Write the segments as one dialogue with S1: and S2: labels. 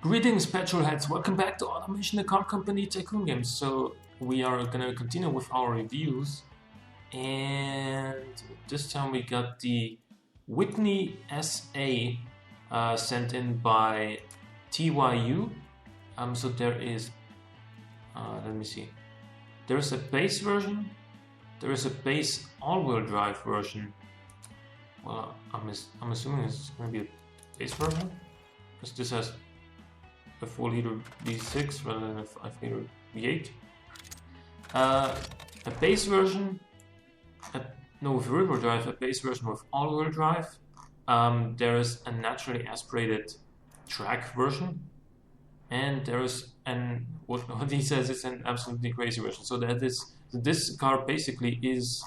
S1: Greetings, petrolheads! Welcome back to Automation, the car company Tycoon Games. So we are gonna continue with our reviews, and this time we got the Whitney SA sent in by TYU. So there is, let me see. There is a base version. There is a base all-wheel drive version. Well, I'm assuming it's gonna be a base version because this has a 4-liter V6 rather than a 5-liter V8. A base version, with rear-wheel drive, a base version with all-wheel drive. There is a naturally aspirated track version, and there is what he says is an absolutely crazy version. So this car basically is,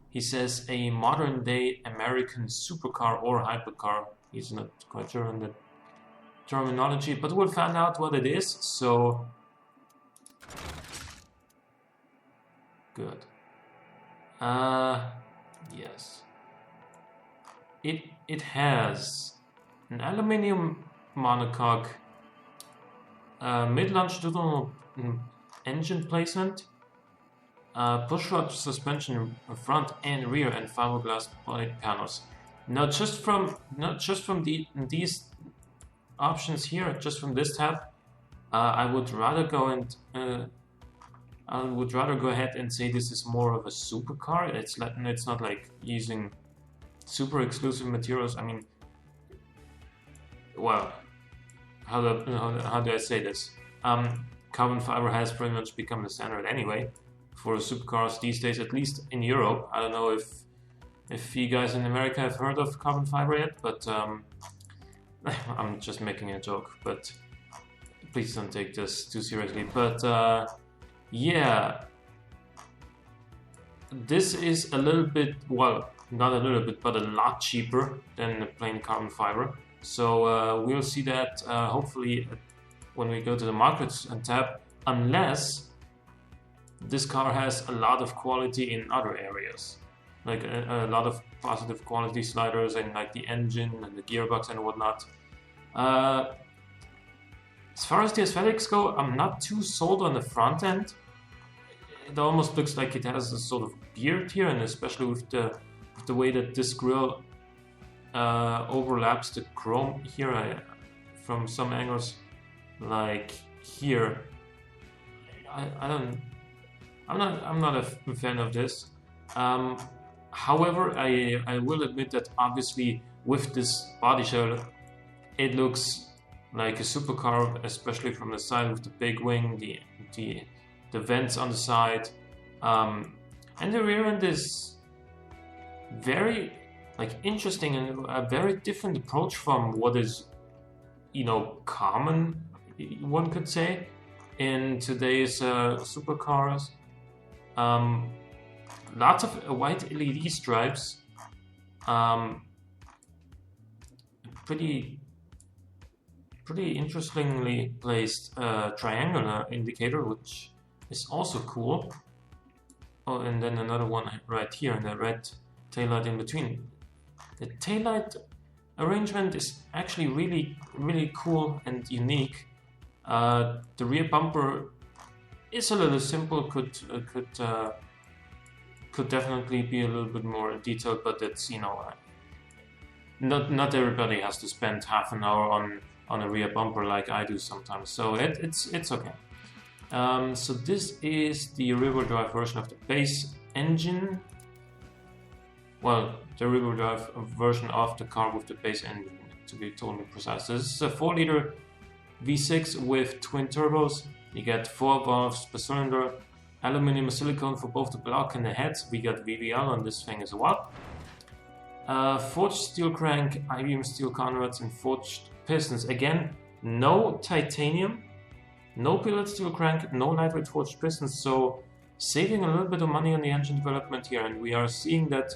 S1: he says, a modern-day American supercar or hypercar. He's not quite sure on the terminology, but we'll find out what it is. So good. Yes. It has an aluminium monocoque, mid-longitudinal engine placement, push-rod suspension in front and rear, and fiberglass body panels. Now, just from these options here, just from this tab, I would rather go ahead and say this is more of a supercar. It's not like using super exclusive materials. I mean, well, how do I say this? Carbon fiber has pretty much become the standard anyway for supercars these days, at least in Europe. I don't know if you guys in America have heard of carbon fiber yet, but I'm just making a joke, but please don't take this too seriously. But yeah, this is a little bit, well, not a little bit, but a lot cheaper than the plain carbon fiber. So we'll see that hopefully when we go to the markets and tab, unless this car has a lot of quality in other areas, like a lot of positive quality sliders and like the engine and the gearbox and whatnot. As far as the aesthetics go, I'm not too sold on the front end. It almost looks like it has a sort of beard here, and especially with the way that this grille overlaps the chrome here from some angles, like here. I'm not a fan of this. However, I will admit that obviously with this body shell, it looks like a supercar, especially from the side with the big wing, the vents on the side, and the rear end is very interesting and a very different approach from what is common, one could say, in today's supercars. Lots of white LED stripes, pretty interestingly placed triangular indicator, which is also cool. Oh, and then another one right here, and the red taillight in between. The taillight arrangement is actually really cool and unique. The rear bumper is a little simple, could definitely be a little bit more detailed, but it's not everybody has to spend half an hour on a rear bumper like I do sometimes, so it's okay. So this is the rear-wheel drive version of the base engine. Well, the rear-wheel drive version of the car with the base engine, to be totally precise. This is a 4-liter V6 with twin turbos. You get 4 valves per cylinder, aluminum and silicone for both the block and the heads. We got VVL on this thing as well. Forged steel crank, I-beam steel conrods, and forged pistons. Again, no titanium, no billet steel crank, no lightweight forged pistons. So saving a little bit of money on the engine development here, and we are seeing that,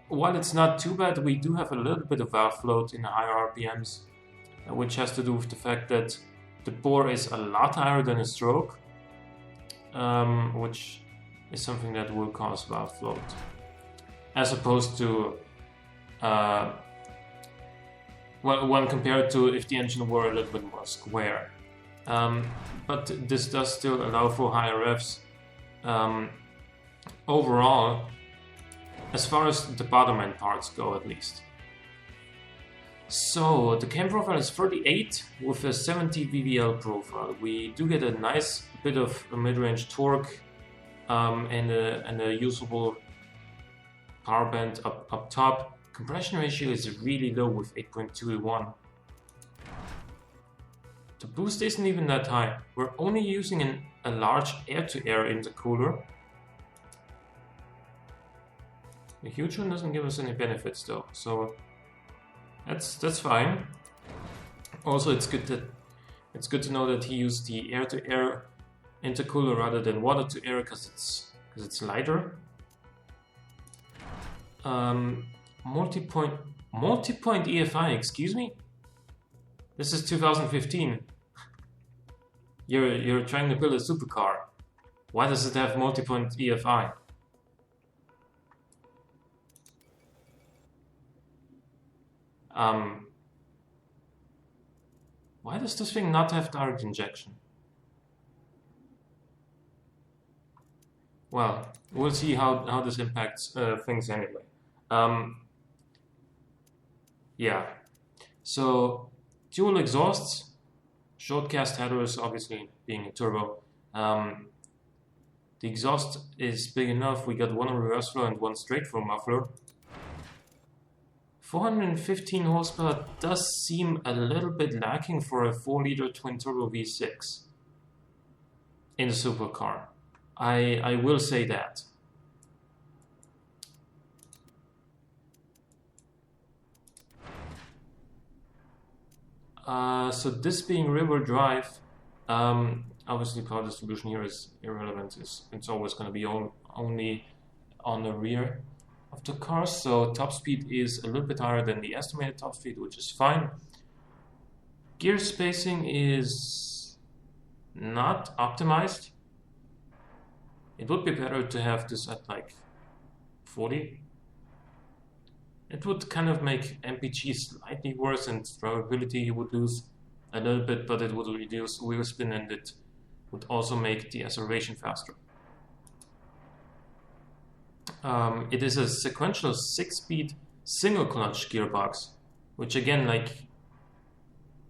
S1: while it's not too bad, we do have a little bit of valve float in the higher RPMs, which has to do with the fact that the bore is a lot higher than a stroke, which is something that will cause valve float, as opposed to well, when compared to if the engine were a little bit more square. But this does still allow for higher revs. Overall, as far as the bottom end parts go at least. So the cam profile is 38 with a 70 VVL profile. We do get a nice bit of mid-range torque and a usable power band up top. Compression ratio is really low with 8.21. The boost isn't even that high. We're only using a large air-to-air intercooler. The huge one doesn't give us any benefits though, so that's fine. Also, it's good to know that he used the air-to-air intercooler rather than water-to-air because it's lighter. Multi-point EFI, excuse me? This is 2015. You're trying to build a supercar. Why does it have multi-point EFI? Why does this thing not have direct injection? Well, we'll see how this impacts things anyway. Yeah, so dual exhausts, short cast headers, obviously being a turbo. The exhaust is big enough. We got one reverse flow and one straight flow muffler. 415 horsepower does seem a little bit lacking for a 4-liter twin-turbo V6 in a supercar. I will say that. So this being rear-wheel drive, obviously power distribution here is irrelevant. It's always going to be only on the rear of the car, so top speed is a little bit higher than the estimated top speed, which is fine. Gear spacing is not optimized. It would be better to have this at like 40. It would kind of make MPG slightly worse, and drivability you would lose a little bit, but it would reduce wheel spin and it would also make the acceleration faster. It is a sequential 6-speed single clutch gearbox, which again, like,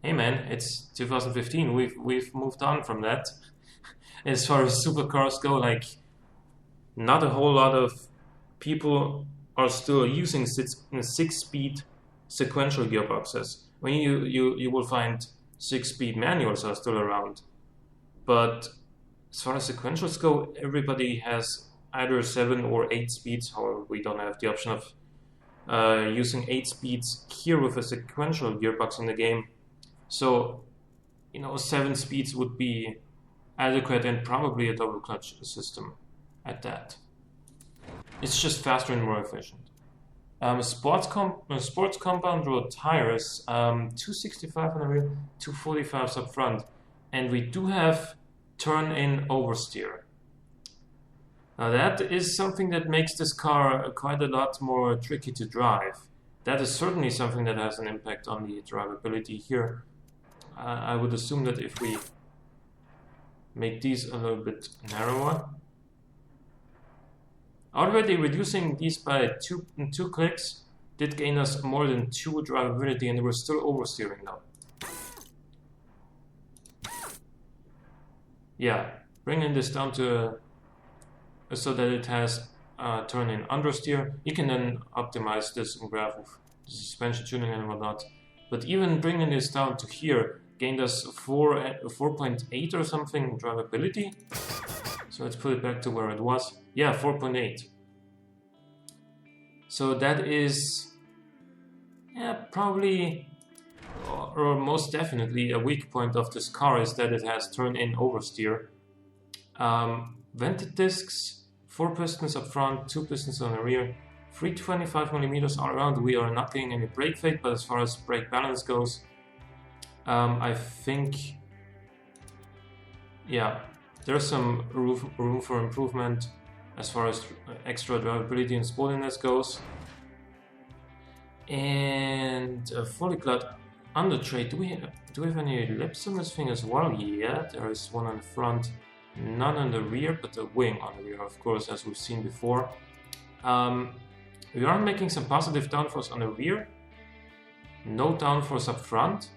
S1: hey man, it's 2015. We've moved on from that. As far as supercars go, like, not a whole lot of people are still using 6-speed sequential gearboxes. When you will find 6-speed manuals are still around, but as far as sequentials go, everybody has either 7 or 8 speeds. However, we don't have the option of using 8 speeds here with a sequential gearbox in the game. So, 7 speeds would be adequate, and probably a double clutch system at that. It's just faster and more efficient. Sports compound road tires, 265 on the rear, 245s up front, and we do have turn-in oversteer. Now that is something that makes this car quite a lot more tricky to drive. That is certainly something that has an impact on the drivability here. I would assume that if we make these a little bit narrower, already reducing these by two clicks did gain us more than 2 drivability, and we're still oversteering now. Yeah, bringing this down to so that it has turn-in understeer. You can then optimize this and graph of suspension tuning and whatnot. But even bringing this down to here gained us 4.8 or something drivability. So let's put it back to where it was. Yeah, 4.8. So that is probably, or most definitely, a weak point of this car is that it has turn-in oversteer. Vented discs, 4 pistons up front, 2 pistons on the rear, 325mm all around. We are not getting any brake fade, but as far as brake balance goes, I think, yeah, there's some room for improvement as far as extra drivability and sportiness goes. And fully under tray, do we have any lips on this thing as well? Yeah, there is one on the front, none on the rear, but a wing on the rear, of course, as we've seen before. We are making some positive downforce on the rear, no downforce up front.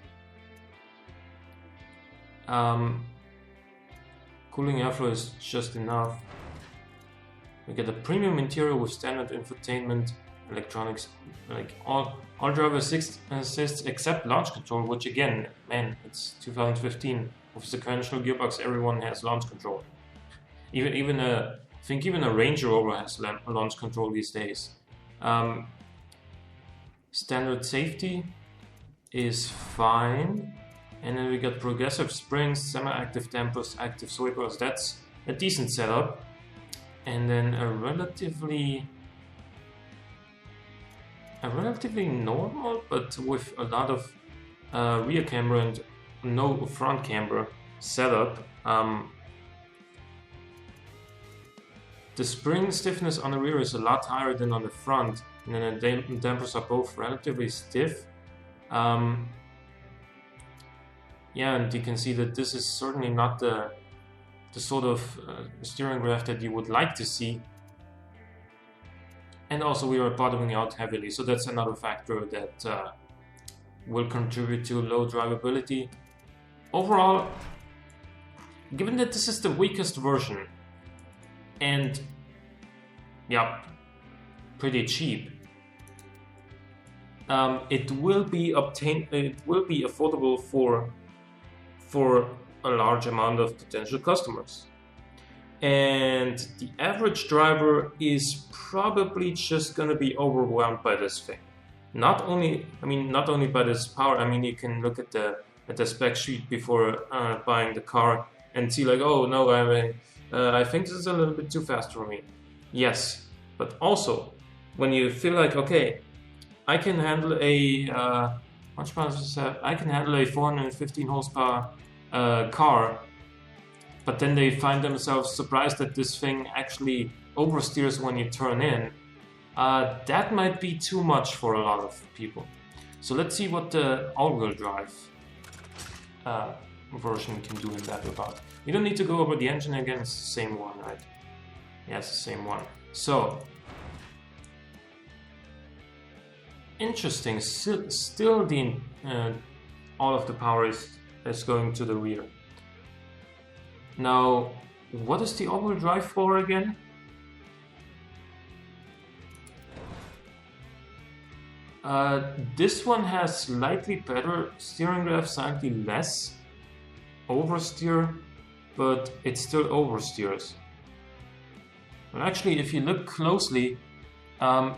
S1: Cooling airflow is just enough. We get a premium interior with standard infotainment, electronics, like all driver assists except launch control, which again, man, it's 2015. With sequential gearbox, everyone has launch control. Even I think even a Range Rover has launch control these days. Standard safety is fine. And then we got progressive springs, semi-active dampers, active sweepers. That's a decent setup. And then a relatively normal, but with a lot of rear camber and no front camber setup. The spring stiffness on the rear is a lot higher than on the front, and then the dampers are both relatively stiff. Yeah, and you can see that this is certainly not the sort of steering graph that you would like to see. And also we are bottoming out heavily, so that's another factor that will contribute to low drivability. Overall, given that this is the weakest version and yeah, pretty cheap, it will be affordable for a large amount of potential customers. And the average driver is probably just gonna be overwhelmed by this thing. Not only by this power. I mean, you can look at the spec sheet before buying the car and see like, oh no, I think this is a little bit too fast for me. Yes, but also when you feel like, okay, I can handle a 415 horsepower car, but then they find themselves surprised that this thing actually oversteers when you turn in. That might be too much for a lot of people. So let's see what the all-wheel drive version can do in that regard. You don't need to go over the engine again, it's the same one, right? Yeah, it's the same one. So, interesting, still the all of the power is going to the rear. Now, what is the all-wheel drive for again? This one has slightly better steering graph, slightly less oversteer, but it still oversteers. Well, actually, if you look closely,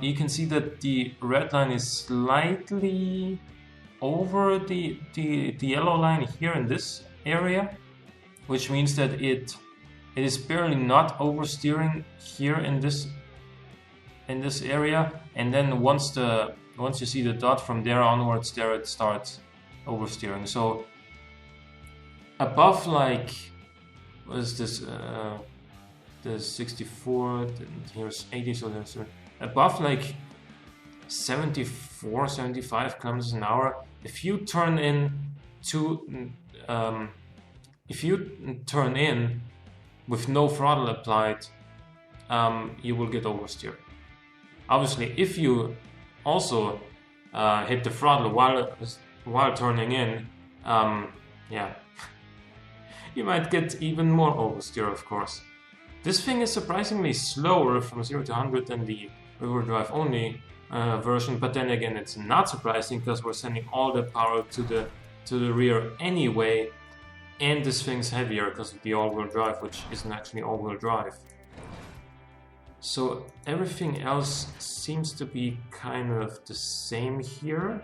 S1: you can see that the red line is slightly over the yellow line here in this area, which means that it is barely not oversteering here in this area, and then once you see the dot from there onwards, there it starts oversteering. So above, like, what is this? The 64, and here's 80, so there's above like 74, 75 kilometers an hour. If you turn in with no throttle applied, you will get oversteer. Obviously, if you also hit the throttle while turning in, yeah, you might get even more oversteer, of course. This thing is surprisingly slower from 0 to 100 than the rear drive only version, but then again, it's not surprising because we're sending all the power to the rear anyway, and this thing's heavier because of the all-wheel drive, which isn't actually all-wheel drive. So everything else seems to be kind of the same here.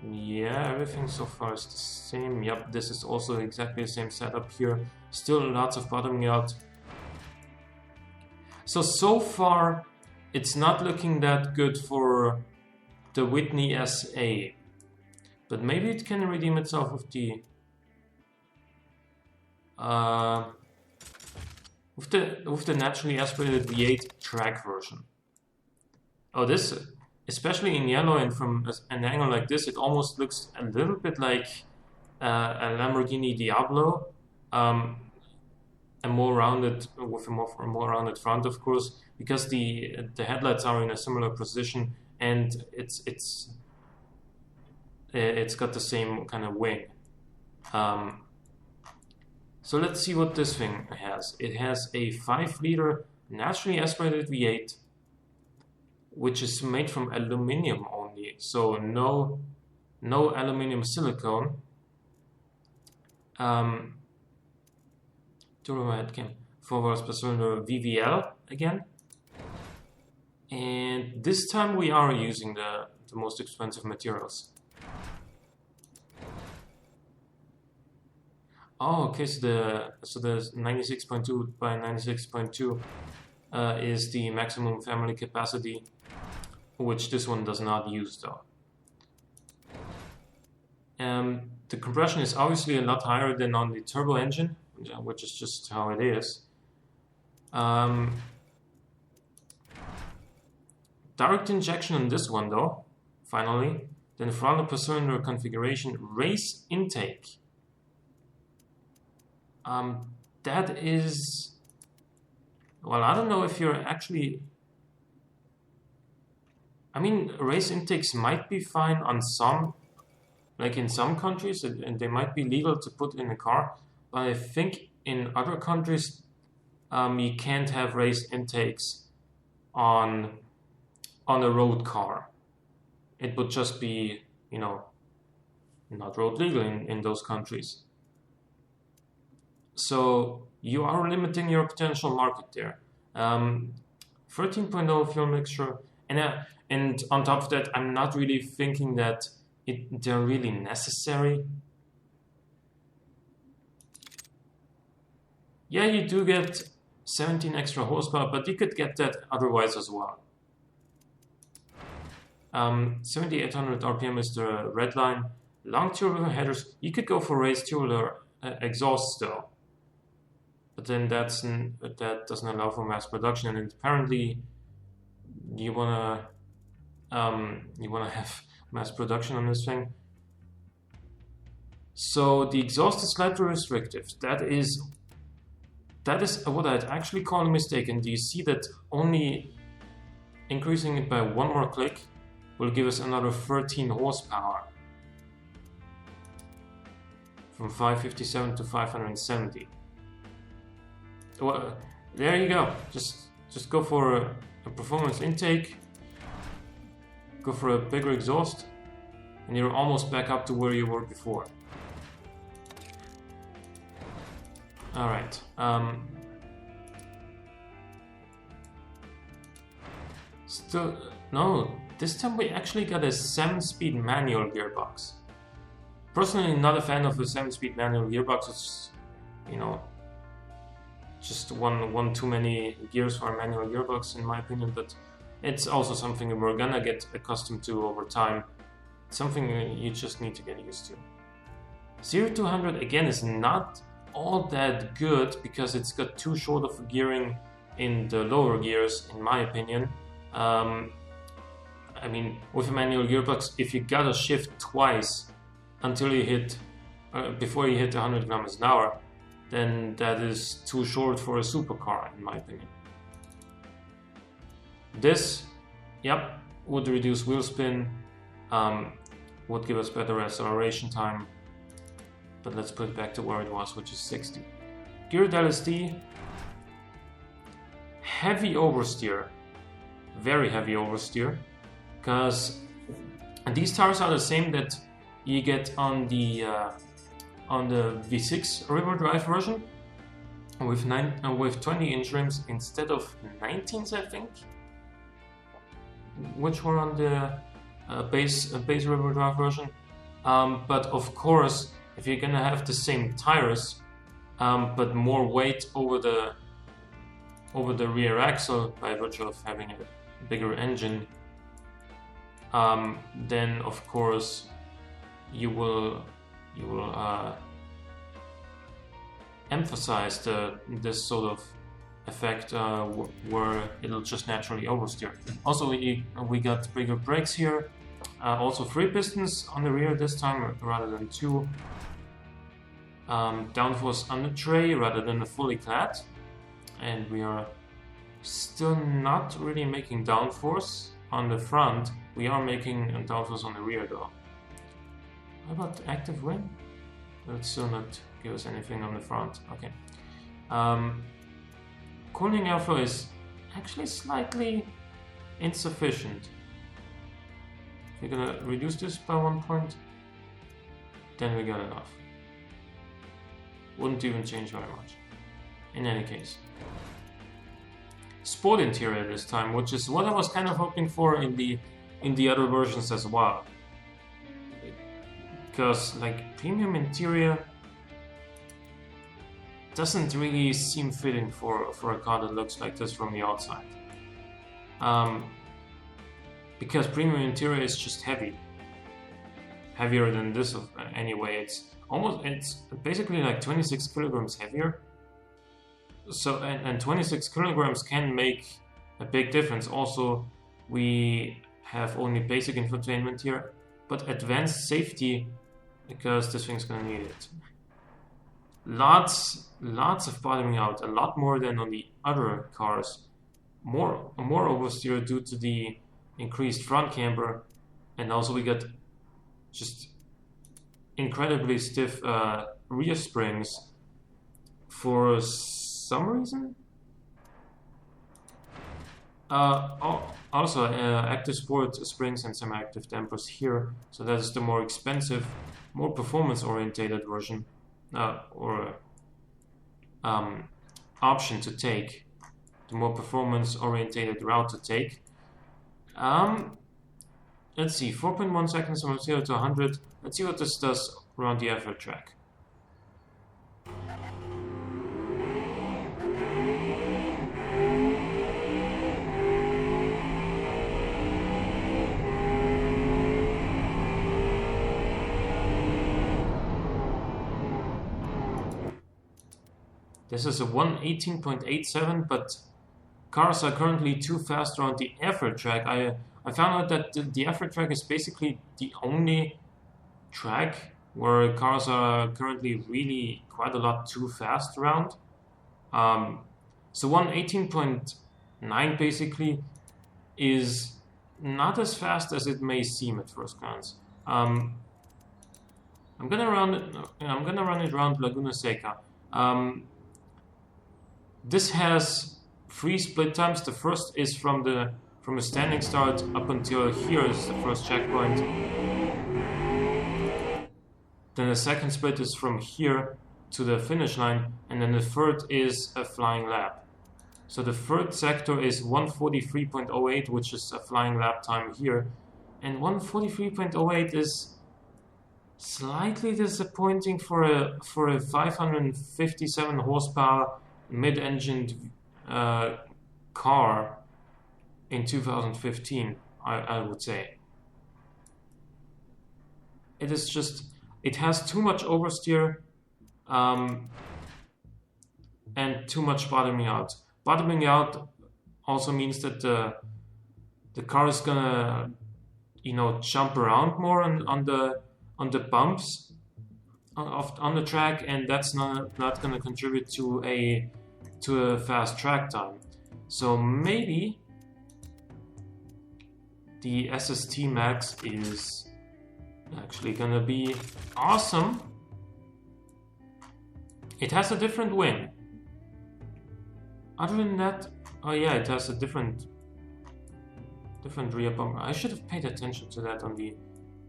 S1: Yeah, everything so far is the same. Yep, this is also exactly the same setup here. Still lots of bottoming out. So far, it's not looking that good for the Whitney SA. But maybe it can redeem itself with the naturally aspirated V8 track version. Oh, this especially in yellow and from an angle like this, it almost looks a little bit like a Lamborghini Diablo, a more rounded with a more rounded front, of course, because the headlights are in a similar position, and it's got the same kind of wing. So let's see what this thing has. It has a 5-liter naturally aspirated V8, which is made from aluminum only, so no aluminum silicone. Turbo head cam 4 bars per cylinder VVL again, and this time we are using the most expensive materials. Oh, okay. So the 96.2 by 96.2 is the maximum family capacity, which this one does not use though. The compression is obviously a lot higher than on the turbo engine, which is just how it is. Direct injection on this one though, finally. Then throttle per cylinder configuration, race intake. That is, well, I don't know if you're actually, I mean, race intakes might be fine on some, like in some countries, and they might be legal to put in a car, but I think in other countries, you can't have race intakes on a road car. It would just be, you know, not road legal in those countries. So you are limiting your potential market there. 13.0 fuel mixture, and on top of that, I'm not really thinking that they're really necessary. Yeah, you do get 17 extra horsepower, but you could get that otherwise as well. 7800 RPM is the red line. Long tubular headers. You could go for raised tubular exhausts though, but then that doesn't allow for mass production, and apparently you wanna have mass production on this thing. So the exhaust is slightly restrictive. That is what I'd actually call a mistake. And do you see that only increasing it by one more click will give us another 13 horsepower from 557 to 570. Well, there you go. Just go for a performance intake, go for a bigger exhaust, and you're almost back up to where you were before. All right. Still, no. This time we actually got a 7-speed manual gearbox. Personally, not a fan of a 7-speed manual gearbox. It's, you know, just one too many gears for a manual gearbox, in my opinion. But it's also something we're gonna get accustomed to over time. Something you just need to get used to. 0 to 100 again is not all that good because it's got too short of a gearing in the lower gears, in my opinion. I mean, with a manual gearbox, if you gotta shift twice until you hit, before you hit 100 kilometers an hour, then that is too short for a supercar, in my opinion. This, yep, would reduce wheel spin, would give us better acceleration time, but let's put it back to where it was, which is 60. Geared LSD, heavy oversteer, very heavy oversteer, because these tires are the same that you get on the V6 rear drive version with 20-inch rims instead of 19s, I think, which were on the base rear drive version. But of course, if you're gonna have the same tires but more weight over the rear axle by virtue of having a bigger engine, then of course you will emphasize this sort of effect where it'll just naturally oversteer. Also, we got bigger brakes here. Also 3 pistons on the rear this time rather than 2. Downforce on the tray rather than a fully clad. And we are still not really making downforce on the front. We are making downforce on the rear though. How about active wing? That'll still not give us anything on the front. Okay. Cooling airflow is actually slightly insufficient. If we're gonna reduce this by 1 point, then we got enough. Wouldn't even change very much. In any case. Sport interior this time, which is what I was kind of hoping for in the other versions as well. Because like premium interior doesn't really seem fitting for a car that looks like this from the outside. Because premium interior is just heavier than this anyway. It's basically like 26 kilograms heavier. So and 26 kilograms can make a big difference. Also, we have only basic infotainment here, but advanced safety, because this thing's gonna need it. Lots of bottoming out, a lot more than on the other cars. More oversteer due to the increased front camber, and also we got just incredibly stiff rear springs for some reason. Also active sport springs and semi-active dampers here, so that's the more expensive, more performance-orientated version option to take, the more performance-orientated route to take. Let's see, 4.1 seconds from 0 to 100. Let's see what this does around the effort track. This is a 118.87, but cars are currently too fast around the effort track. I found out that the effort track is basically the only track where cars are currently really quite a lot too fast around. So 118.9 basically is not as fast as it may seem at first glance. I'm gonna run it around Laguna Seca. This has 3 split times. The first is from a standing start up until here is the first checkpoint. Then the second split is from here to the finish line, and then the third is a flying lap. So the third sector is 143.08, which is a flying lap time here, and 143.08 is slightly disappointing for a 557 horsepower mid-engined car in 2015, I would say. It is just, it has too much oversteer and too much bottoming out. Bottoming out also means that the car is gonna, jump around more on the bumps on the track, and that's not gonna contribute to a fast track time. So maybe the SST Max is actually gonna be awesome. It has a different wing. Other than that, oh yeah, it has a different rear bumper. I should have paid attention to that on the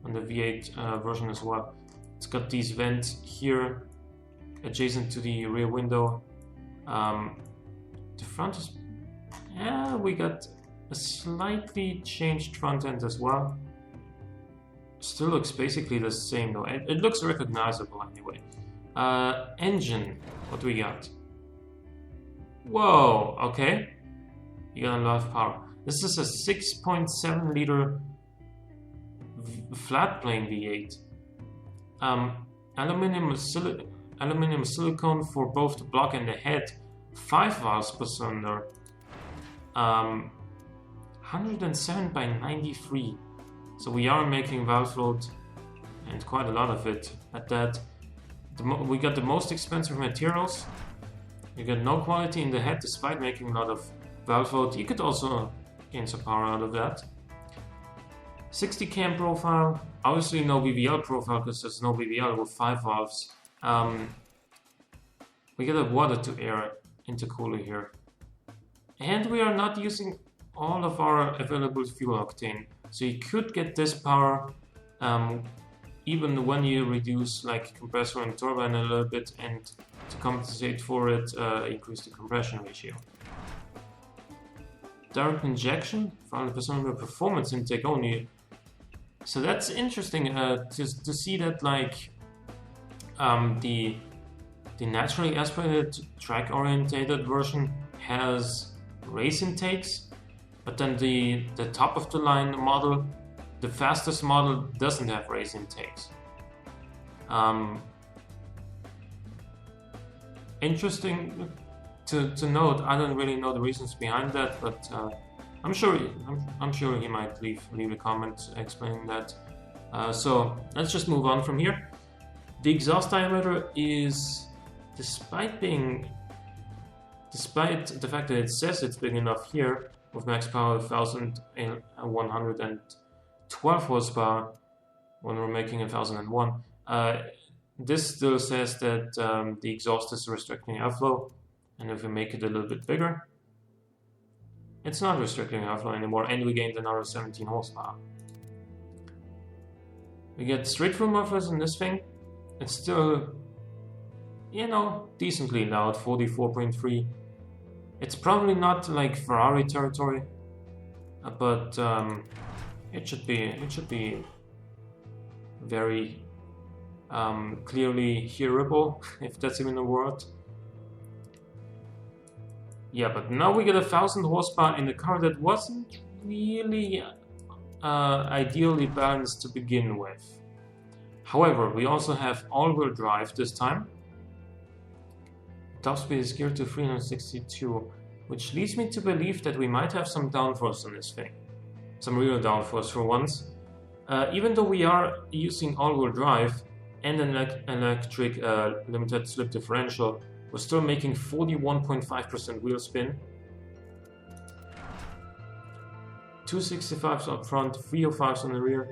S1: V8 version as well. It's got these vents here adjacent to the rear window. The front is, yeah, we got a slightly changed front end as well. Still looks basically the same though. It looks recognizable anyway. Engine, what do we got? Whoa, okay. You got a lot of power. This is a 6.7 liter flat plane V8. Aluminum silicone for both the block and the head. 5 valves per cylinder. 107 by 93. So we are making valve load, and quite a lot of it at that. We got the most expensive materials. You get no quality in the head despite making a lot of valve load. You could also gain some power out of that. 60 cam profile. Obviously no BBL profile because there's no BBL with 5 valves. We get a water to air intercooler here. And we are not using all of our available fuel octane. So you could get this power even when you reduce like compressor and turbine a little bit, and to compensate for it, increase the compression ratio. Direct injection, 500% of the performance intake only. So that's interesting to see that like the naturally aspirated track orientated version has race intakes, but then the top of the line model, the fastest model, doesn't have race intakes. Interesting to note. I don't really know the reasons behind that, but I'm sure he might leave a comment explaining that. So let's just move on from here. The exhaust diameter is, despite the fact that it says it's big enough here with max power of 1112 horsepower when we're making 1001, this still says that the exhaust is restricting airflow, and if we make it a little bit bigger, it's not restricting airflow anymore, and we gained another 17 horsepower. We get straight through mufflers in this thing. It's still, you know, decently loud, 44.3. It's probably not like Ferrari territory, but it should be very clearly hearable, if that's even a word. Yeah, but now we get 1000 horsepower in a car that wasn't really ideally balanced to begin with. However, we also have all-wheel drive this time. Top speed is geared to 362, which leads me to believe that we might have some downforce on this thing. Some real downforce for once. Even though we are using all-wheel drive and an electric limited slip differential, we're still making 41.5% wheel spin. 265s up front, 305s on the rear.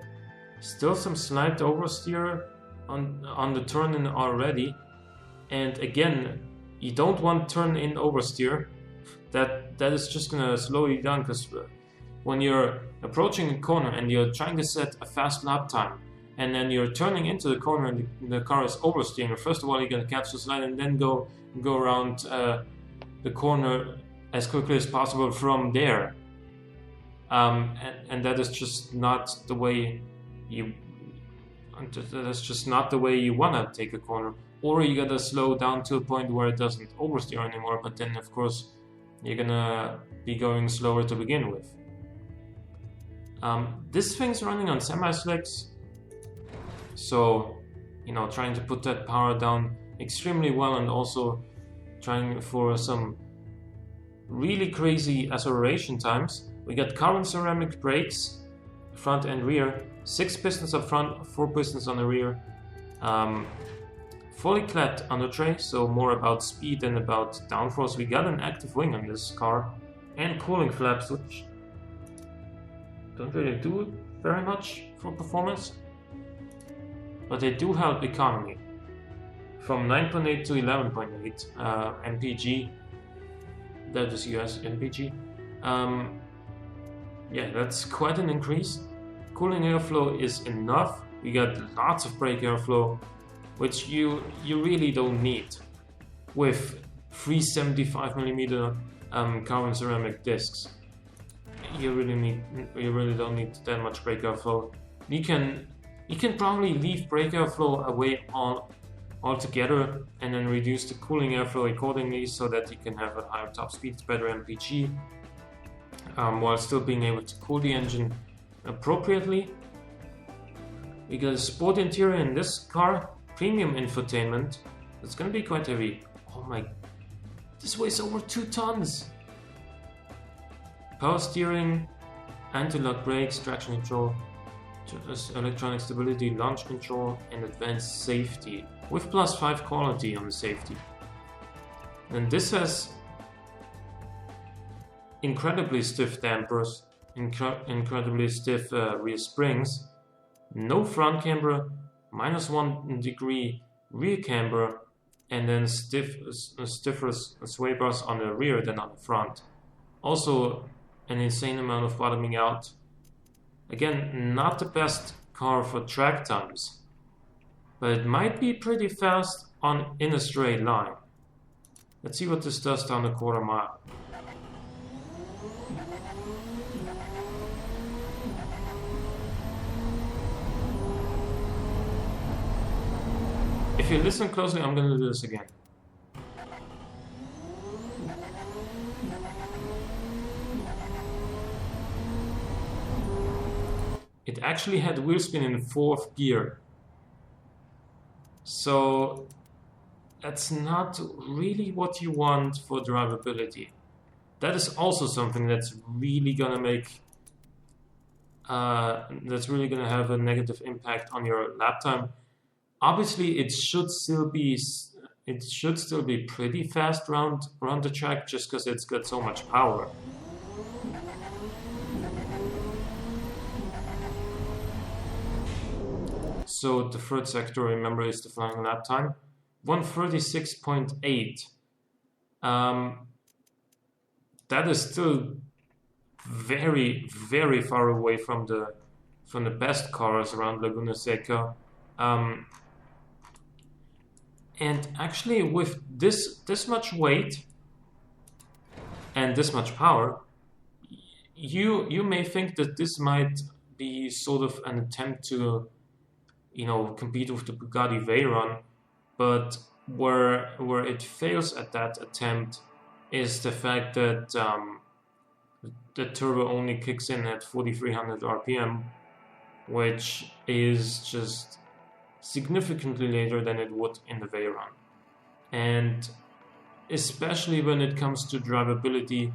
S1: Still some slight oversteer on the turn-in already. And again, you don't want turn-in oversteer. That is just gonna slow you down, because when you're approaching a corner and you're trying to set a fast lap time, and then you're turning into the corner and the car is oversteering, first of all you're gonna catch the slide and then go around the corner as quickly as possible from there. And that is just not the way you wanna take a corner. Or you gotta slow down to a point where it doesn't oversteer anymore, but then of course you're gonna be going slower to begin with. This thing's running on semi-slicks, so you know, trying to put that power down extremely well, and also trying for some really crazy acceleration times. We got carbon ceramic brakes, front and rear, 6 pistons up front, 4 pistons on the rear. Fully clad under tray, so more about speed than about downforce. We got an active wing on this car, and cooling flaps, which don't really do very much for performance, but they do help economy. From 9.8 to 11.8 mpg, that is US mpg. Yeah, that's quite an increase. Cooling airflow is enough. We got lots of brake airflow, which you really don't need with 375mm carbon ceramic discs. You really don't need that much brake airflow. You can probably leave brake airflow away altogether, and then reduce the cooling airflow accordingly, so that you can have a higher top speed, better MPG, while still being able to cool the engine appropriately. We got a sport interior in this car, premium infotainment. It's gonna be quite heavy. Oh my This weighs over 2 tons. Power steering, anti-lock brakes, traction control, electronic stability, launch control, and advanced safety with +5 quality on the safety. And this has incredibly stiff dampers, incredibly stiff rear springs, no front camber, -1 degree rear camber, and then stiffer sway bars on the rear than on the front. Also, an insane amount of bottoming out. Again, not the best car for track times, but it might be pretty fast in a straight line. Let's see what this does down the quarter mile. If you listen closely, I'm going to do this again. It actually had wheel spin in 4th gear. So that's not really what you want for drivability. That is also something that's really gonna make that's really gonna have a negative impact on your lap time. Obviously, it should still be pretty fast around the track, just because it's got so much power. So the third sector, remember, is the flying lap time, 136.8. That is still very, very far away from the best cars around Laguna Seca. And actually, with this much weight and this much power, you may think that this might be sort of an attempt to, compete with the Bugatti Veyron, but where it fails at that attempt is the fact that the turbo only kicks in at 4,300 RPM, which is just significantly later than it would in the Veyron. And especially when it comes to drivability,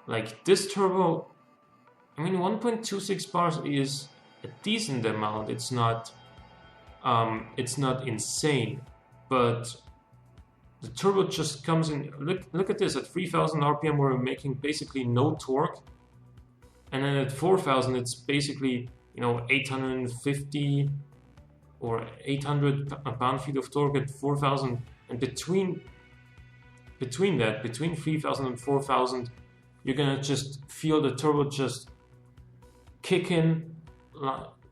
S1: like this turbo, 1.26 bars is a decent amount. It's not insane, but the turbo just comes in. Look at this. At 3,000 RPM, we're making basically no torque, and then at 4,000, it's basically 850 or 800 pound-feet of torque at 4,000, and between 3,000 and 4,000, you're gonna just feel the turbo just kick in.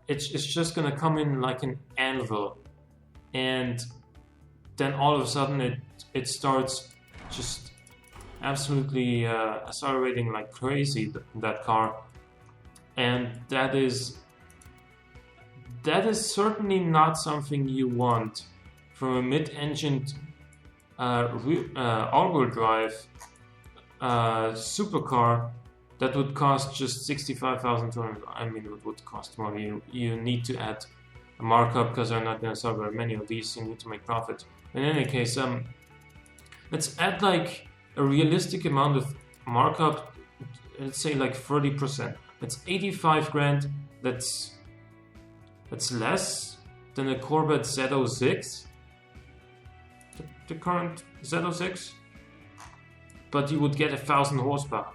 S1: It's just gonna come in like an anvil, and then all of a sudden it starts just absolutely accelerating like crazy, that car, and that is certainly not something you want from a mid-engined all-wheel drive supercar that would cost just 65,200. It would cost more. You need to add a markup because they're not going to sell very many of these. You need to make profit. In any case, let's add like a realistic amount of markup. Let's say like 30%. That's 85 grand. That's less than a Corvette Z06, the current Z06, but you would get 1,000 horsepower.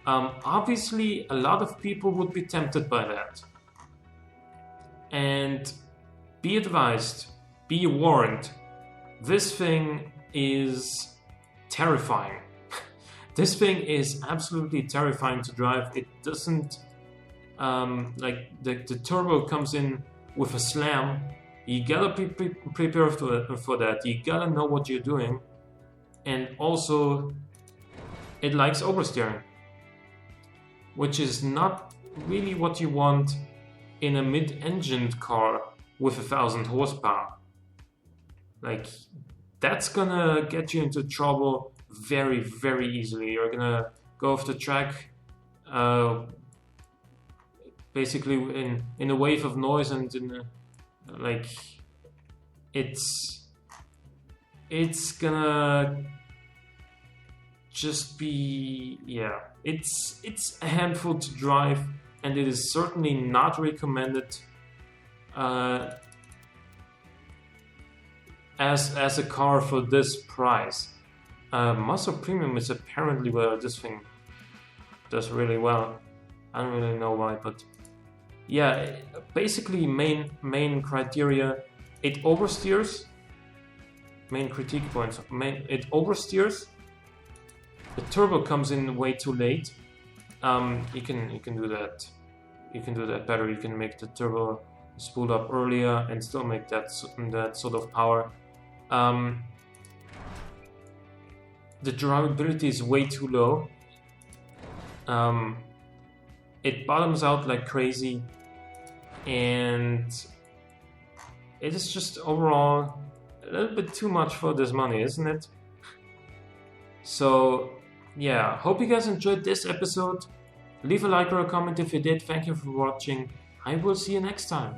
S1: Obviously, a lot of people would be tempted by that. And be advised, be warned, this thing is terrifying. This thing is absolutely terrifying to drive. It doesn't, the turbo comes in with a slam. You gotta be prepared for that. You gotta know what you're doing. And also, it likes oversteering, which is not really what you want in a mid-engined car with 1,000 horsepower. Like, that's gonna get you into trouble very, very easily. You're gonna go off the track basically in a wave of noise, and just be, yeah, it's a handful to drive, and it is certainly not recommended as a car for this price. Muscle Premium is apparently where this thing does really well. I don't really know why, but yeah, basically main criteria, it oversteers. Main critique points, it oversteers. The turbo comes in way too late. You can do that. You can do that better. You can make the turbo spool up earlier and still make that sort of power. The drivability is way too low. It bottoms out like crazy, and it is just overall a little bit too much for this money, isn't it? So yeah, hope you guys enjoyed this episode. Leave a like or a comment if you did. Thank you for watching. I will see you next time.